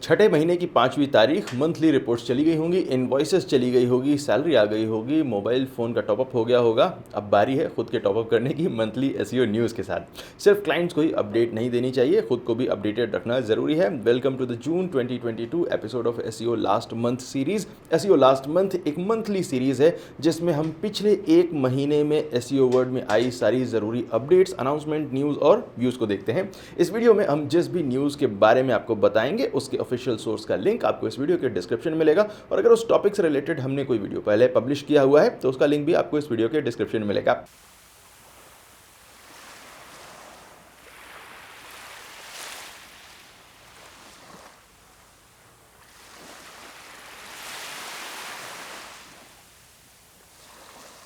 छठे महीने की 5वीं तारीख मंथली रिपोर्ट्स चली गई होंगी, इनवॉइसेस चली गई होगी, सैलरी आ गई होगी, मोबाइल फ़ोन का टॉपअप हो गया होगा। अब बारी है खुद के टॉपअप करने की मंथली एसईओ न्यूज़ के साथ। सिर्फ क्लाइंट्स को ही अपडेट नहीं देनी चाहिए, खुद को भी अपडेटेड रखना ज़रूरी है। Welcome to the June 2022 episode of SEO last month series. SEO last month एक मंथली सीरीज़ है जिसमें हम पिछले एक महीने में एसईओ वर्ड में आई सारी ज़रूरी अपडेट्स, अनाउंसमेंट, न्यूज़ और व्यूज़ को देखते हैं। इस वीडियो में हम जिस भी न्यूज़ के बारे में आपको बताएंगे उसके ऑफिशियल सोर्स का लिंक आपको इस वीडियो के डिस्क्रिप्शन में मिलेगा, और अगर उस टॉपिक से रिलेटेड हमने कोई वीडियो पहले पब्लिश किया हुआ है तो उसका लिंक भी आपको इस वीडियो के डिस्क्रिप्शन में मिलेगा।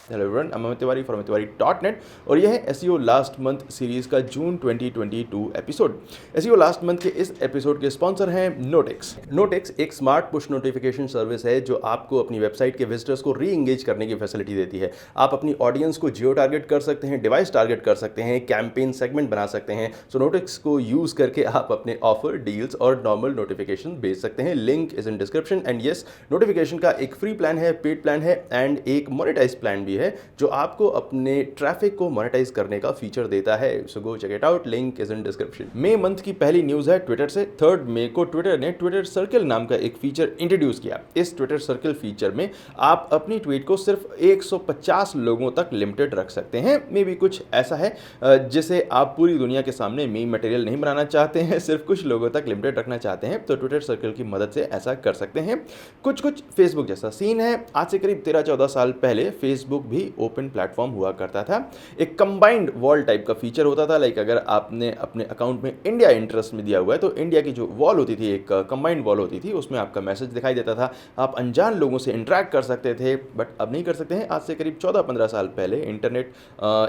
Hello everyone, I'm Amit Tiwari from तिवारी.net और यह है एसईओ लास्ट मंथ सीरीज का जून 2022 एपिसोड। एसईओ लास्ट मंथ के इस एपिसोड के स्पॉन्सर हैं नोटेक्स। नोटेक्स एक स्मार्ट पुश नोटिफिकेशन सर्विस है जो आपको अपनी वेबसाइट के विजिटर्स को री एंगेज करने की फैसिलिटी देती है। आप अपनी ऑडियंस को जियो टारगेट कर सकते हैं, डिवाइस टारगेट कर सकते हैं, कैंपेन सेगमेंट बना सकते हैं। सो नोटेक्स को यूज करके आप अपने ऑफर, डील्स और नॉर्मल नोटिफिकेशन भेज सकते हैं। Link is in description. And yes, notification का एक फ्री प्लान है, पेड प्लान है एंड एक मोनेटाइज प्लान भी है जो आपको अपने ट्रैफिक को मोनेटाइज करने का फीचर देता है। So go check it out, link is in description. मई मंथ की पहली न्यूज है ट्विटर से। 3 मई को ट्विटर ने ट्विटर सर्कल नाम का एक फीचर इंट्रोड्यूस किया। इस ट्विटर सर्कल फीचर में आप अपनी ट्वीट को सिर्फ 150 लोगों तक लिमिटेड रख सकते हैं। मे भी कुछ ऐसा है जिसे आप पूरी दुनिया के सामने मीम मटेरियल नहीं बनाना चाहते हैं, सिर्फ कुछ लोगों तक लिमिटेड रखना चाहते हैं, तो ट्विटर सर्कल की मदद से ऐसा कर सकते हैं। कुछ फेसबुक जैसा सीन है। आज से करीब 13-14 साल पहले फेसबुक भी ओपन प्लेटफॉर्म हुआ करता था। एक कंबाइंड वॉल टाइप का फीचर होता था। लाइक अगर आपने अपने अकाउंट में इंडिया इंटरेस्ट में दिया हुआ है तो इंडिया की जो वॉल होती थी, एक कंबाइंड वॉल होती थी, उसमें आपका मैसेज दिखाई देता था। आप अनजान लोगों से इंटरेक्ट कर सकते थे, बट अब नहीं कर सकते हैं। आज से करीब 14-15 साल पहले इंटरनेट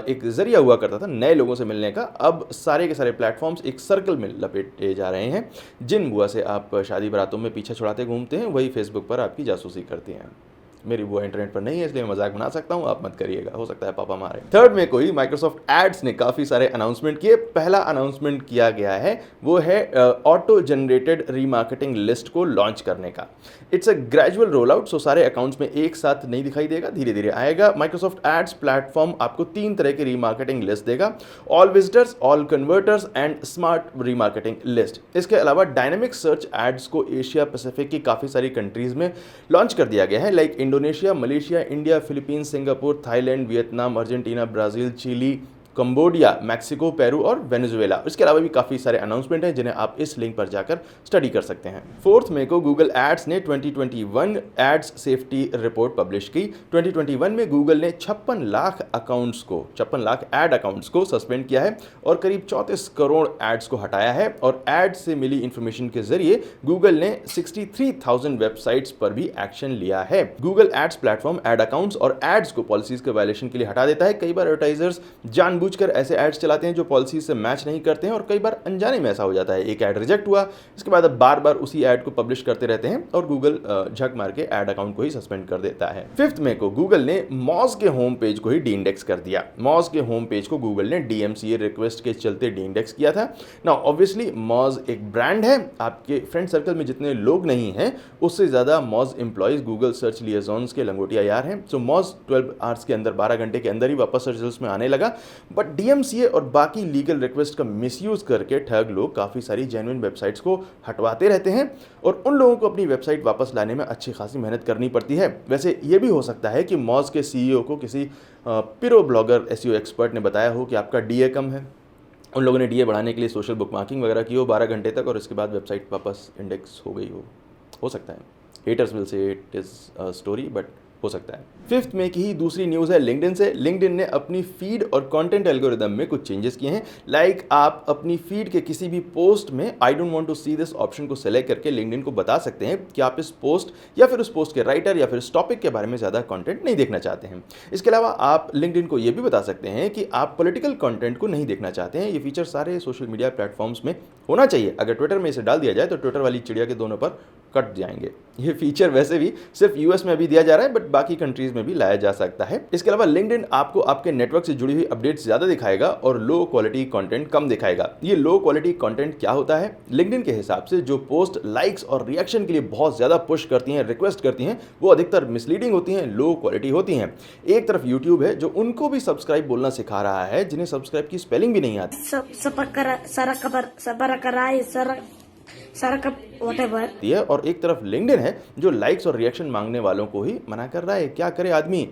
एक जरिया हुआ करता था नए लोगों से मिलने का। अब सारे के सारे प्लेटफॉर्म्स एक सर्कल में लपेटे जा रहे हैं। जिन बुआ से आप शादी बारातों में पीछे छुड़ाते घूमते हैं वही फेसबुक पर आपकी जासूसी करती हैं। मेरी बुआ इंटरनेट पर नहीं है इसलिए मजाक बना सकता हूँ, आप मत करिएगा, हो सकता है पापा मारे। 3 मई को ही माइक्रोसॉफ्ट एड्स ने काफ़ी सारे अनाउंसमेंट किए। पहला अनाउंसमेंट किया गया है वो है ऑटो जनरेटेड रीमार्केटिंग लिस्ट को लॉन्च करने का। It's a gradual roll out, so सारे अकाउंट्स में एक साथ नहीं दिखाई देगा, धीरे धीरे आएगा। माइक्रोसॉफ्ट एड्स प्लेटफॉर्म आपको 3 तरह की रीमार्केटिंग लिस्ट देगा: all visitors, all converters and smart remarketing list. इसके अलावा डायनेमिक सर्च एड्स को एशिया पैसिफिक की काफ़ी सारी कंट्रीज में लॉन्च कर दिया गया है, like Indonesia, Malaysia, India, Philippines, Singapore, Thailand, Vietnam, Argentina, Brazil, Chile, Cambodia, Mexico, Peru और वेनेजुएला। इसके अलावा भी काफ़ी सारे अनाउंसमेंट हैं जिन्हें आप इस लिंक पर जाकर स्टडी कर सकते हैं। 4 मई को गूगल एड्स ने 2021 एड्स सेफ्टी रिपोर्ट पब्लिश की। 2021 में गूगल ने 56 लाख एड अकाउंट्स को सस्पेंड किया है और करीब 34 करोड़ एड्स को हटाया है। और एड्स से मिली इंफॉर्मेशन के जरिए गूगल ने 63,000 वेबसाइट्स पर भी एक्शन लिया है। Google ads platform ad accounts और एड्स को पॉलिसीज के वायलेशन के लिए हटा देता है। कई बार एडवर्टाइजर्स जानबूझकर ऐसे एड्स चलाते हैं जो पॉलिसी से मैच नहीं करते हैं, और कई बार अनजाने में ऐसा हो जाता है। एक ऐड रिजेक्ट हुआ, इसके बाद अब बार बार उसी ऐड को पब्लिश करते रहते हैं और गूगल झक मार के ऐड अकाउंट को ही सस्पेंड कर देता है। 5 मई को गूगल ने मॉज के होम पेज को ही डी इंडेक्स कर दिया। मॉज के होम पेज को गूगल ने DMCA रिक्वेस्ट के चलते डी इंडेक्स किया था। नाउ ऑब्वियसली मॉज एक ब्रांड है। आपके फ्रेंड सर्कल में जितने लोग नहीं हैं उससे ज़्यादा मॉज एम्प्लॉयज गूगल सर्च लिएजॉन्स के लंगोटिया यार हैं। सो मॉज 12 आवर्स के अंदर, 12 घंटे के अंदर ही वापस रिजल्ट्स में आने लगा। बट DMCA और बाकी लीगल रिक्वेस्ट का मिसयूज करके ठग लोग काफ़ी सारी जेन्युइन वेबसाइट्स को हटवाते रहते हैं और उन लोगों को अपनी वेबसाइट वापस लाने में अच्छी खासी मेहनत करनी पड़ती है। वैसे ये भी हो सकता है कि मॉज के CEO को किसी पिरो ब्लॉगर SEO एक्सपर्ट ने बताया हो कि आपका DA कम है। उन लोगों ने DA बढ़ाने के लिए सोशल बुकमार्किंग वगैरह की हो 12 घंटे तक, और इसके बाद वेबसाइट वापस इंडेक्स हो गई हो सकता है। Haters will say it is a story, but हो सकता है। 5 मई की ही दूसरी न्यूज़ है लिंक्डइन से। लिंक्डइन ने अपनी फीड और कंटेंट एल्गोरिदम में कुछ चेंजेस किए हैं। लाइक आप अपनी फीड के किसी भी पोस्ट में I don't want to see this option को सेलेक्ट करके लिंक्डइन को बता सकते हैं कि आप इस पोस्ट या फिर उस पोस्ट के राइटर या फिर इस टॉपिक के बारे में ज़्यादा कंटेंट नहीं देखना चाहते हैं। इसके अलावा आप लिंक्डइन को ये भी बता सकते हैं कि आप पॉलिटिकल कंटेंट को नहीं देखना चाहते हैं। ये फीचर सारे सोशल मीडिया प्लेटफॉर्म्स में होना चाहिए। अगर ट्विटर में इसे डाल दिया जाए तो ट्विटर वाली चिड़िया के दोनों पर कट जाएंगे। ये फीचर वैसे भी सिर्फ यूएस में अभी दिया जा रहा है, बट बाकी कंट्रीज में भी लाया जा सकता है। इसके अलावा लिंक्डइन आपको आपके नेटवर्क से जुड़ी हुई अपडेट्स ज़्यादा दिखाएगा और लो क्वालिटी कंटेंट कम दिखाएगा। ये लो क्वालिटी कंटेंट क्या होता है? लिंक्डइन के हिसाब से जो पोस्ट लाइक्स और रिएक्शन के लिए बहुत ज़्यादा पुश करती हैं, रिक्वेस्ट करती हैं, वो अधिकतर मिसलीडिंग होती हैं, लो क्वालिटी होती हैं। एक तरफ यूट्यूब है जो उनको भी सब्सक्राइब बोलना सिखा रहा है, जिन्हें सब्सक्राइब की स्पेलिंग भी नहीं आती है, और एक तरफ लिंक्डइन है जो लाइक्स और रिएक्शन मांगने वालों को ही मना कर रहा है। क्या करे आदमी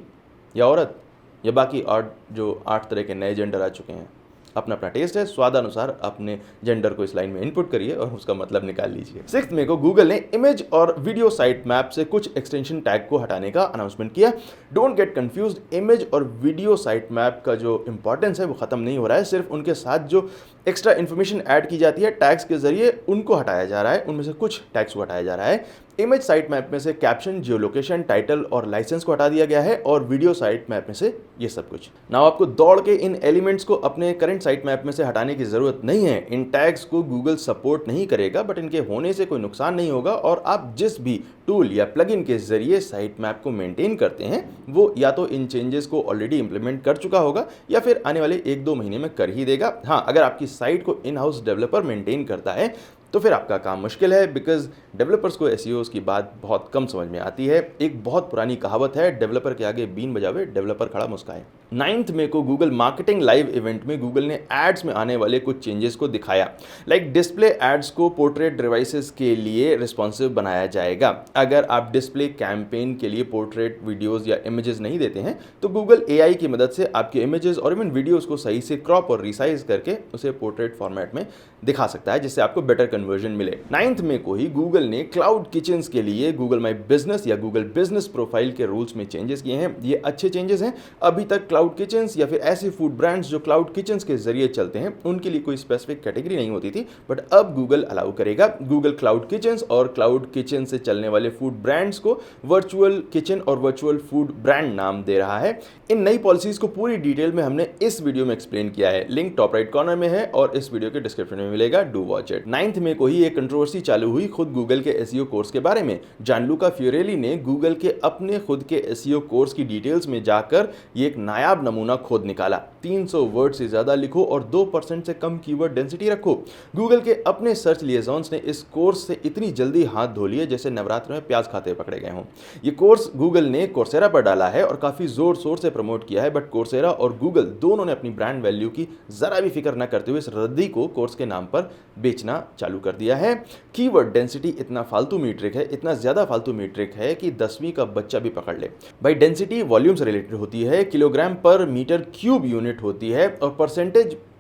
या औरत या बाकी 8 तरह के नए जेंडर आ चुके हैं। अपना अपना टेस्ट है, स्वादानुसार अपने जेंडर को इस लाइन में इनपुट करिए और उसका मतलब निकाल लीजिए। 6 मई को गूगल ने इमेज और वीडियो साइट मैप से कुछ एक्सटेंशन टैग को हटाने का अनाउंसमेंट किया। डोंट गेट कंफ्यूज्ड, इमेज और वीडियो साइट मैप का जो इंपॉर्टेंस है वो खत्म नहीं हो रहा है, सिर्फ उनके साथ जो एक्स्ट्रा इन्फॉर्मेशन ऐड की जाती है टैग्स के जरिए उनको हटाया जा रहा है। उनमें से कुछ टैग्स को हटाया जा रहा है। इमेज साइट मैप में से कैप्शन, जियोलोकेशन, टाइटल और लाइसेंस को हटा दिया गया है, और वीडियो साइट मैप में से ये सब कुछ। नाउ आपको दौड़ के इन एलिमेंट्स को अपने करंट साइट मैप में से हटाने की जरूरत नहीं है। इन टैग्स को गूगल सपोर्ट नहीं करेगा, बट इनके होने से कोई नुकसान नहीं होगा, और आप जिस भी टूल या प्लगइन के जरिए साइट मैप को मेंटेन करते हैं वो या तो इन चेंजेस को ऑलरेडी इंप्लीमेंट कर चुका होगा या फिर आने वाले 1-2 महीने में कर ही देगा। हाँ, अगर आपकी साइट को इन हाउस डेवलपर मेंटेन करता है तो फिर आपका काम मुश्किल है, बिकॉज डेवलपर्स को एसईओ की बात बहुत कम समझ में आती है। एक बहुत पुरानी कहावत है, डेवलपर के आगे बीन बजावे, डेवलपर खड़ा मुस्काए। 9 मई को गूगल मार्केटिंग लाइव इवेंट में गूगल ने एड्स में आने वाले कुछ चेंजेस को दिखाया। लाइक डिस्प्ले एड्स को पोर्ट्रेट डिवाइसेस के लिए रिस्पॉन्सिव बनाया जाएगा। अगर आप डिस्प्ले कैंपेन के लिए पोर्ट्रेट वीडियोस या इमेजेस नहीं देते हैं तो गूगल एआई की मदद से आपके इमेजेस और इवन वीडियोस को सही से क्रॉप और रिसाइज करके उसे पोर्ट्रेट फॉर्मेट में दिखा सकता है, जिससे आपको बेटर कन्वर्जन मिले। 9 मई को ही गूगल ने क्लाउड किचन्स के लिए गूगल माई बिजनेस या गूगल बिजनेस प्रोफाइल के रूल्स में चेंजेस किए हैं। ये अच्छे चेंजेस हैं। अभी तक क्लाउड किचन्स या फिर ऐसे फूड ब्रांड्स जो क्लाउड किचन्स के जरिए चलते हैं उनके लिए कोई स्पेसिफिक कैटेगरी नहीं होती थी, बट अब गूगल अलाउ करेगा। गूगल क्लाउड किचन्स और क्लाउड किचन से चलने वाले फूड ब्रांड्स को वर्चुअल किचन और वर्चुअल फूड ब्रांड नाम दे रहा है। इन नई पॉलिसीज को पूरी डिटेल में हमने इस वीडियो में एक्सप्लेन किया है। लिंक टॉप राइट कॉर्नर में है और इस वीडियो के डिस्क्रिप्शन में मिलेगा, डू वॉच इट। 9 मई को ही एक कंट्रोवर्सी चालू हुई खुद गूगल के एसईओ कोर्स के बारे में। जानलुका फ्योरेली ने गूगल के अपने खुद के एसईओ कोर्स की डिटेल्स में जाकर ये एक नायाब नमूना खोद निकाला। 300 वर्ड से ज्यादा लिखो और 2% से कम कीवर्ड डेंसिटी रखो। गूगल के अपने सर्च लिएजॉन्स ने इस कोर्स से इतनी जल्दी हाथ धो लिए जैसे नवरात्र में प्याज खाते पकड़े गए हों। ये कोर्स गूगल ने कोर्सेरा पर डाला है और काफी जोर शोर से प्रमोट किया है, बट कोर्सेरा और गूगल दोनों ने अपनी ब्रांड वैल्यू की जरा भी फिक्र न करते हुए इस रद्दी को कोर्स के नाम पर बेचना चालू कर दिया है। कीवर्ड डेंसिटी इतना फालतू मीट्रिक है, इतना ज्यादा फालतू मीट्रिक है कि 10वीं का बच्चा भी पकड़ ले। भाई डेंसिटी वॉल्यूम से रिलेटेड होती है, किलोग्राम पर मीटर क्यूब यूनिट होती है और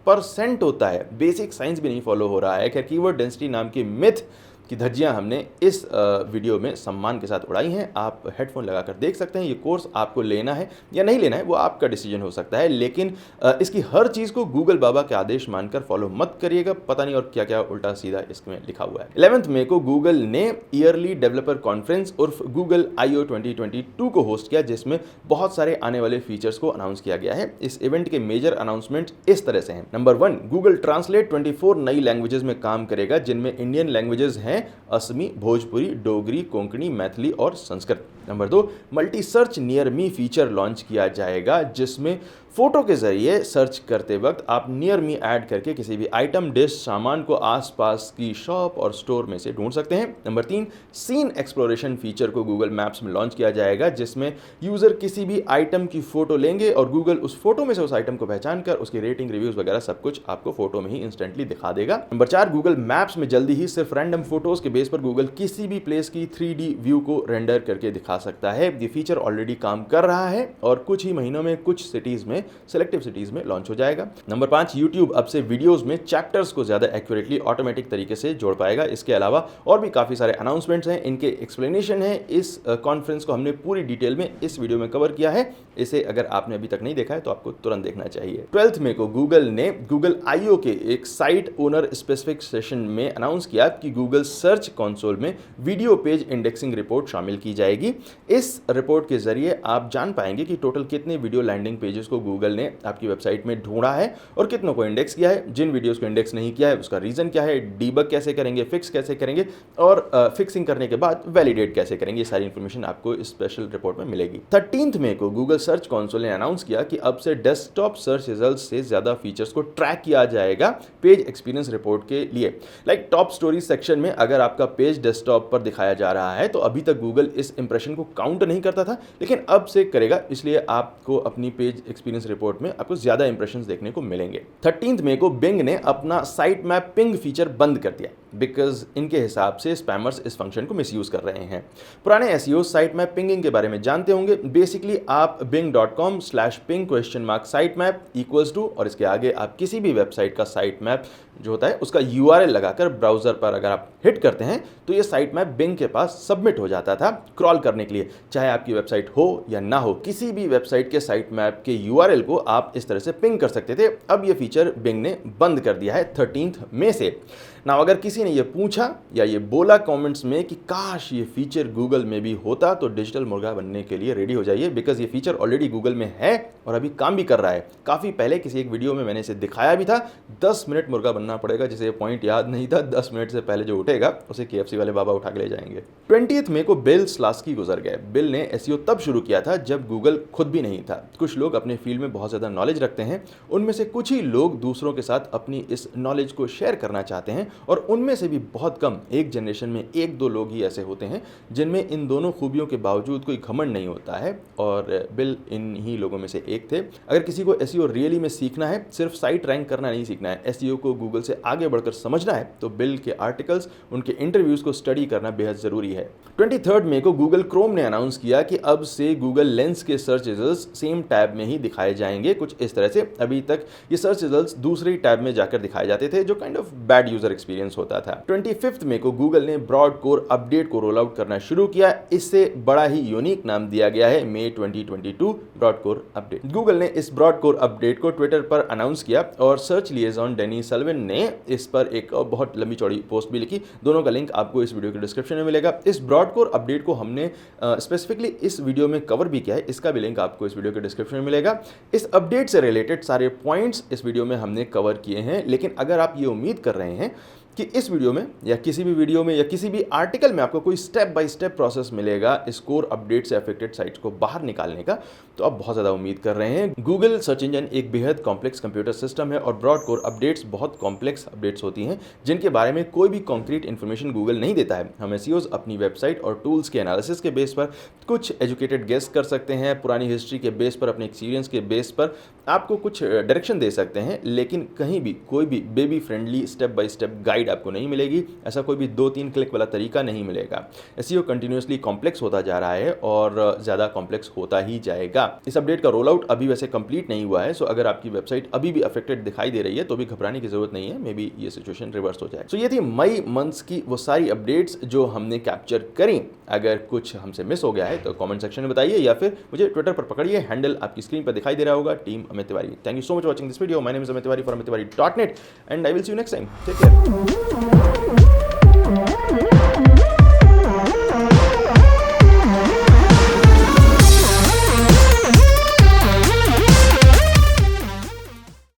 परसेंट होता है। बेसिक साइंस भी नहीं फॉलो हो रहा है। खैर, कीवर्ड डेंसिटी नाम की मिथ की धज्जियां हमने इस वीडियो में सम्मान के साथ उड़ाई हैं। आप हेडफोन लगाकर देख सकते हैं। ये कोर्स आपको लेना है या नहीं लेना है वो आपका डिसीजन हो सकता है, लेकिन इसकी हर चीज़ को गूगल बाबा के आदेश मानकर फॉलो मत करिएगा। पता नहीं और क्या क्या उल्टा सीधा इसमें लिखा हुआ है। 11 मई को गूगल ने ईयरली डेवलपर कॉन्फ्रेंस उर्फ गूगल I/O 2022 को होस्ट किया, जिसमें बहुत सारे आने वाले फीचर्स को अनाउंस किया गया है। इस इवेंट के मेजर अनाउंसमेंट इस तरह से हैं। नंबर 1, गूगल ट्रांसलेट 24 नई लैंग्वेजेस में काम करेगा, जिनमें इंडियन लैंग्वेजेस हैं असमी, भोजपुरी, डोगरी, कोंकणी, मैथिली और Sanskrit. Number 2, multi search near me feature launch किया जाएगा, जिसमें फोटो के जरिए सर्च करते वक्त आप नियर मी ऐड करके किसी भी आइटम, डिश, सामान को आसपास की शॉप और स्टोर में से ढूंढ सकते हैं। नंबर 3, सीन एक्सप्लोरेशन फीचर को गूगल मैप्स में लॉन्च किया जाएगा, जिसमें यूजर किसी भी आइटम की फोटो लेंगे और गूगल उस फोटो में से उस आइटम को पहचान कर उसकी रेटिंग, रिव्यूज वगैरह सब कुछ आपको फोटो में ही इंस्टेंटली दिखा देगा। नंबर 4, गूगल मैप्स में जल्दी ही सिर्फ रैंडम फोटोज के बेस पर गूगल किसी भी प्लेस की 3D व्यू को रेंडर करके दिखा सकता है। ये फीचर ऑलरेडी काम कर रहा है और कुछ ही महीनों में कुछ सिटीज में, सिलेक्टिव सिटीज में लॉन्च हो जाएगा। नंबर 5, यूट्यूब अब से वीडियोस में चैप्टर्स को ज्यादा एक्यूरेटली ऑटोमेटिक तरीके से जोड़ पाएगा। इसके अलावा और भी काफी सारे अनाउंसमेंट्स हैं, इनके एक्सप्लेनेशन है। इस कॉन्फ्रेंस को हमने पूरी डिटेल में इस वीडियो में कवर किया है। इसे अगर आपने अभी तक नहीं देखा है तो आपको तुरंत देखना चाहिए। 12 मई को गूगल ने गूगल I/O के एक साइट ओनर स्पेसिफिक सेशन में अनाउंस किया कि गूगल सर्च कंसोल में वीडियो पेज इंडेक्सिंग रिपोर्ट शामिल की जाएगी। इस रिपोर्ट के जरिए आप जान पाएंगे कि टोटल कितने वीडियो लैंडिंग पेजेस को गूगल ने आपकी वेबसाइट में ढूंढा है और कितनों को इंडेक्स किया है, जिन वीडियोस को इंडेक्स नहीं किया है उसका रीज़न क्या है, डीबग कैसे करेंगे, फिक्स कैसे करेंगे और फिक्सिंग करने के बाद वैलिडेट कैसे करेंगे, ये सारी इन्फॉर्मेशन आपको इस स्पेशल रिपोर्ट में मिलेगी। 13 मई को गूगल सर्च कंसोल ने अनाउंस किया कि अब से डेस्कटॉप सर्च रिजल्ट से ज़्यादा फीचर्स को ट्रैक किया जाएगा पेज एक्सपीरियंस रिपोर्ट के लिए। लाइक टॉप स्टोरी सेक्शन में अगर आपका पेज डेस्कटॉप पर दिखाया जा रहा है तो अभी तक गूगल इस इंप्रेशन को काउंट नहीं करता था, लेकिन अब से करेगा, इसलिए आपको अपनी पेज एक्सपीरियंस रिपोर्ट में आपको ज़्यादा इंप्रेशंस देखने को मिलेंगे। 13 मई को बिंग ने अपना साइट मैप पिंग फीचर बंद कर दिया बिकॉज इनके हिसाब से स्पैमर्स इस फंक्शन को मिसयूज कर रहे हैं। पुराने एसईओ साइट मैप पिंगिंग के बारे में जानते होंगे। बेसिकली आप bing.com/ping?sitemap इक्वल्स टू और इसके आगे आप किसी भी वेबसाइट का साइट मैप जो होता है उसका URL लगाकर ब्राउजर पर अगर आप हिट करते हैं तो ये साइट मैप बिंग के पास सबमिट हो जाता था क्रॉल करने के लिए, चाहे आपकी वेबसाइट हो या ना हो। किसी भी वेबसाइट के साइट मैप के URL को आप इस तरह से पिंग कर सकते थे। अब ये फीचर बिंग ने बंद कर दिया है 13 मई से। ना अगर किसी ने ये पूछा या ये बोला कमेंट्स में कि काश ये फीचर गूगल में भी होता तो डिजिटल मुर्गा बनने के लिए रेडी हो जाइए, बिकॉज ये फीचर ऑलरेडी गूगल में है और अभी काम भी कर रहा है। काफ़ी पहले किसी एक वीडियो में मैंने इसे दिखाया भी था। 10 मिनट मुर्गा बनना पड़ेगा, जिसे ये पॉइंट याद नहीं था। 10 मिनट से पहले जो उठेगा उसे KFC वाले बाबा उठा के ले जाएंगे। 20 मई को बिल स्लास्की गुजर गए। बिल ने एसईओ तब शुरू किया था जब गूगल खुद भी नहीं था। कुछ लोग अपने फील्ड में बहुत ज़्यादा नॉलेज रखते हैं, उनमें से कुछ ही लोग दूसरों के साथ अपनी इस नॉलेज को शेयर करना चाहते हैं और उनमें से भी बहुत कम, एक जनरेशन में 1-2 लोग ही ऐसे होते हैं जिनमें इन दोनों खूबियों के बावजूद कोई घमंड नहीं होता है और बिल इन ही लोगों में से एक थे। अगर किसी को एसईओ रियली में सीखना है, सिर्फ साइट रैंक करना नहीं सीखना है, एसईओ को गूगल से आगे बढ़कर समझना है, तो बिल के आर्टिकल्स, उनके इंटरव्यूज को स्टडी करना बेहद जरूरी है। 23 मई को गूगल क्रोम ने अनाउंस किया कि अब से गूगल लेंस के सर्च रिजल्ट्स सेम टैब में ही दिखाए जाएंगे। कुछ इस तरह से अभी तक ये सर्च रिजल्ट्स दूसरी टैब में जाकर दिखाए जाते थे, जो kind of bad user experience होता था। 25 मई को गूगल ने ब्रॉड कोर अपडेट को रोल आउट करना शुरू किया। इससे बड़ा ही यूनिक नाम दिया गया है मई 2022 ब्रॉड कोर अपडेट। गूगल ने इस ब्रॉड कोर अपडेट को ट्विटर पर अनाउंस किया और सर्च लिएजॉन डेनी सल्विन ने इस पर एक बहुत लंबी चौड़ी पोस्ट भी लिखी। दोनों का लिंक आपको इस वीडियो के डिस्क्रिप्शन में मिलेगा। इस ब्रॉड कोर अपडेट को हमने स्पेसिफिकली इस वीडियो में कवर भी किया है, इसका भी लिंक आपको इस वीडियो के डिस्क्रिप्शन में मिलेगा। इस अपडेट से रिलेटेड सारे पॉइंट्स इस वीडियो में हमने कवर किए हैं, लेकिन अगर आप ये उम्मीद कर रहे हैं कि इस वीडियो में या किसी भी वीडियो में या किसी भी आर्टिकल में आपको कोई स्टेप बाय स्टेप प्रोसेस मिलेगा इस कोर अपडेट से अफेक्टेड साइट्स को बाहर निकालने का, तो आप बहुत ज़्यादा उम्मीद कर रहे हैं। गूगल सर्च इंजन एक बेहद कॉम्प्लेक्स कंप्यूटर सिस्टम है और ब्रॉड कोर अपडेट्स बहुत कॉम्प्लेक्स अपडेट्स होती हैं जिनके बारे में कोई भी कॉन्क्रीट इन्फॉर्मेशन गूगल नहीं देता है। हम एसईओज अपनी वेबसाइट और टूल्स के एनालिसिस के बेस पर कुछ एजुकेटेड गेस कर सकते हैं, पुरानी हिस्ट्री के बेस पर, अपने एक्सपीरियंस के बेस पर आपको कुछ डायरेक्शन दे सकते हैं, लेकिन कहीं भी कोई भी baby friendly step by step guide आपको नहीं मिलेगी। ऐसा कोई भी 2-3 क्लिक वाला तरीका नहीं मिलेगा। एसईओ कंटिन्यूअसली कॉम्प्लेक्स होता जा रहा है और ज़्यादा कॉम्प्लेक्स होता ही जाएगा। इस अपडेट का रोल आउट अभी वैसे कंप्लीट नहीं हुआ है, सो अगर आपकी वेबसाइट अभी भी अफेक्टेड दिखाई दे रही है तो भी घबराने की जरूरत नहीं है, मे बी ये सिचुएशन रिवर्स हो जाए। सो ये थी मई मंथ्स की वो सारी अपडेट्स जो हमने कैप्चर करी। अगर कुछ हमसे मिस हो गया है तो कमेंट सेक्शन में बताइए या फिर मुझे ट्विटर पर पकड़िए, हैंडल आपकी स्क्रीन पर दिखाई दे रहा होगा, team Amit Tiwari. Thank you so much for watching this video. My name is Amit Tiwari for AmitTiwari.net and I will see you next time. Take care.